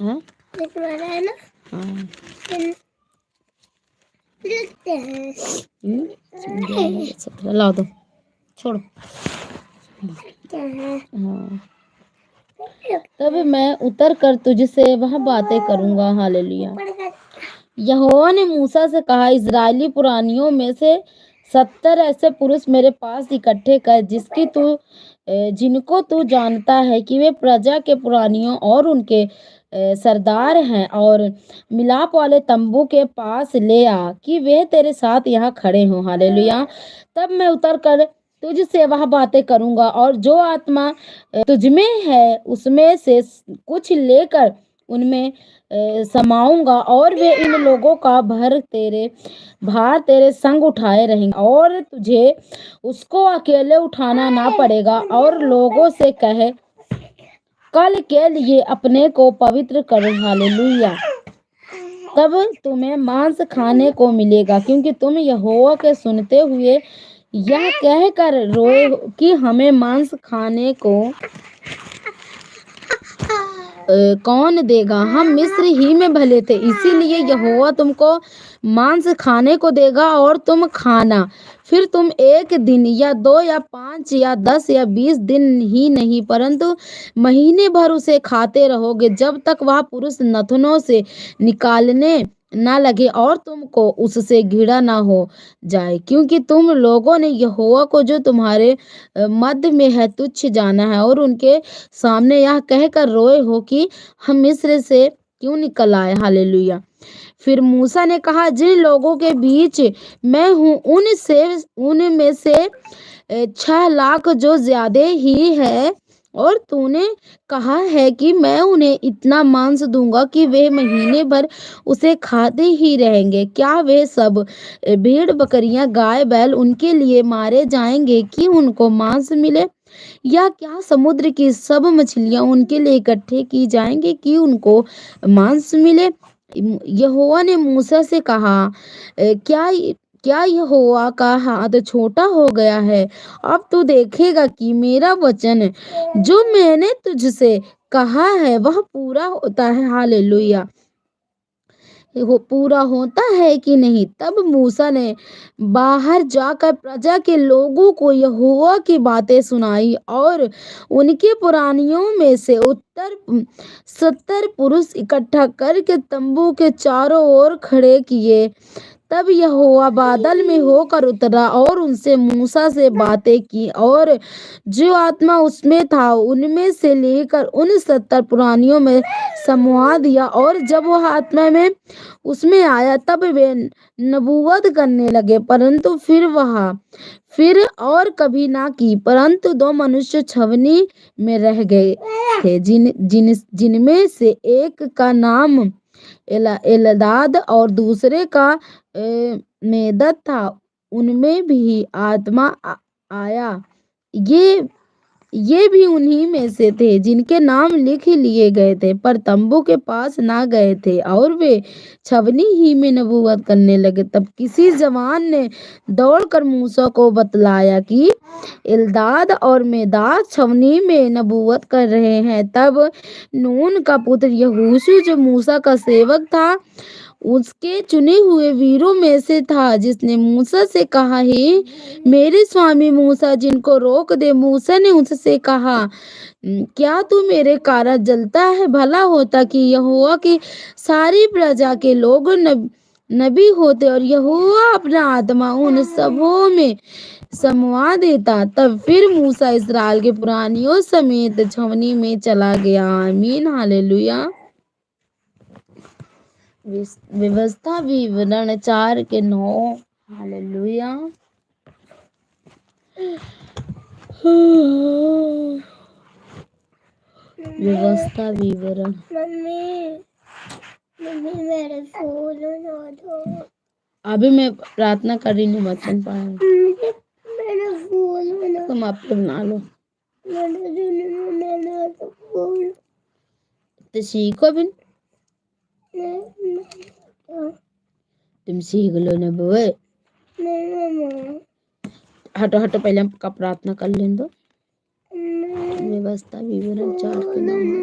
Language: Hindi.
है। लिखवाना है ना। हाँ लिखते हैं। ला दो, छोड़ो। क्या है? हाँ, तब मैं उतर कर तुझसे वह बातें करूंगा। हालेलुया। यहोवा ने मूसा से कहा, इजरायली पुरानियों में से 70 ऐसे पुरुष मेरे पास इकट्ठे कर, जिनको तू जानता है कि वे प्रजा के पुरानियों और उनके सरदार हैं, और मिलाप वाले तंबू के पास ले आ कि वे तेरे साथ यहाँ खड़े हों। हालेलुया। तब मैं उतर कर तुझसे वह बातें करूंगा, और जो आत्मा तुझमें है उसमें से कुछ लेकर उनमें समाऊंगा, और वे इन लोगों का भार तेरे संग उठाए रहेंगे, और तुझे उसको अकेले उठाना ना पड़ेगा। और लोगों से कहे, कल के लिए अपने को पवित्र करो। हालेलुया। तब तुम्हें मांस खाने को मिलेगा, क्योंकि तुम यहोवा के सुनते हुए यह कहकर रोए कि हमें मांस खाने को कौन देगा, हम मिस्र ही में भले थे। इसीलिए यहोवा तुमको मांस खाने को देगा और तुम खाना। फिर तुम 1 दिन या 2 या 5 या 10 या 20 दिन ही नहीं, परंतु महीने भर उसे खाते रहोगे, जब तक वह पुरुष नथनों से निकालने ना लगे और तुमको उससे घृणा ना हो जाए, क्योंकि तुम लोगों ने यहोवा को जो तुम्हारे मध्य में है तुच्छ जाना है, और उनके सामने यह कहकर रोए हो कि हम मिस्र से क्यों निकल आए। हालेलुया। फिर मूसा ने कहा, जिन लोगों के बीच मैं हूँ उनमें से 6 लाख जो ज्यादा ही है, और तूने कहा है कि मैं उन्हें इतना मांस दूंगा कि वे महीने भर उसे खाते ही रहेंगे। क्या वे सब भेड़ बकरियां गाय बैल उनके लिए मारे जाएंगे कि उनको मांस मिले, या क्या समुद्र की सब मछलियां उनके लिए इकट्ठे की जाएंगी कि उनको मांस मिले। यहोवा ने मूसा से कहा, क्या क्या यहोवा का हाथ छोटा हो गया है? अब तू देखेगा कि मेरा वचन जो मैंने तुझसे कहा है वह पूरा होता है। हालेलुया। वो पूरा होता है कि नहीं। तब मूसा ने बाहर जाकर प्रजा के लोगों को यहोवा की बातें सुनाई, और उनके पुरानियों में से 70 पुरुष इकट्ठा करके तंबू के चारों ओर खड़े किए। तब यहोवा बादल में होकर उतरा और उनसे मूसा से बातें की, और जो आत्मा उसमें था उनमें से लेकर उन 70 पुरानियों में समवा दिया। और जब वह आत्मा में उसमें आया तब वे नबूवत करने लगे, परंतु फिर और कभी ना की। परंतु 2 मनुष्य छावनी में रह गए थे, जिनमें से एक का नाम एलदाद और दूसरे का मेदद था। उनमें भी आत्मा आया। ये भी उन्हीं में से थे जिनके नाम लिख लिए गए थे, पर तंबू के पास ना गए थे, और वे छवनी ही में नबूवत करने लगे। तब किसी जवान ने दौड़कर मूसा को बतलाया कि एल्दाद और मेदाद छवनी में नबूवत कर रहे हैं। तब नून का पुत्र यहोशू, जो मूसा का सेवक था, उसके चुने हुए वीरों में से था, जिसने मूसा से कहा, हे मेरे स्वामी मूसा, जिनको रोक दे। मूसा ने उससे कहा, क्या तू मेरे कारण जलता है? भला होता कि यहोवा की सारी प्रजा के लोग नबी होते, और यहोवा अपना आत्मा उन सबों में समवा देता। तब फिर मूसा इस्राएल के पुरानियों समेत छावनी में चला गया। आमीन। हालेलुया। व्यवस्था विवरण 4:9। हालेलुया। व्यवस्था विवरण। मम्मी मेरे फूल ना दो। अभी मैं प्रार्थना कर रही हूँ, वचन पढ़। मेरे फूल बना। तुम आप बना लो तो सीखो बिन। तुम सीख लो ना बुए। हटो हटो, पहले हम का प्रार्थना कर लें दो। व्यवस्था विवरण 4:9।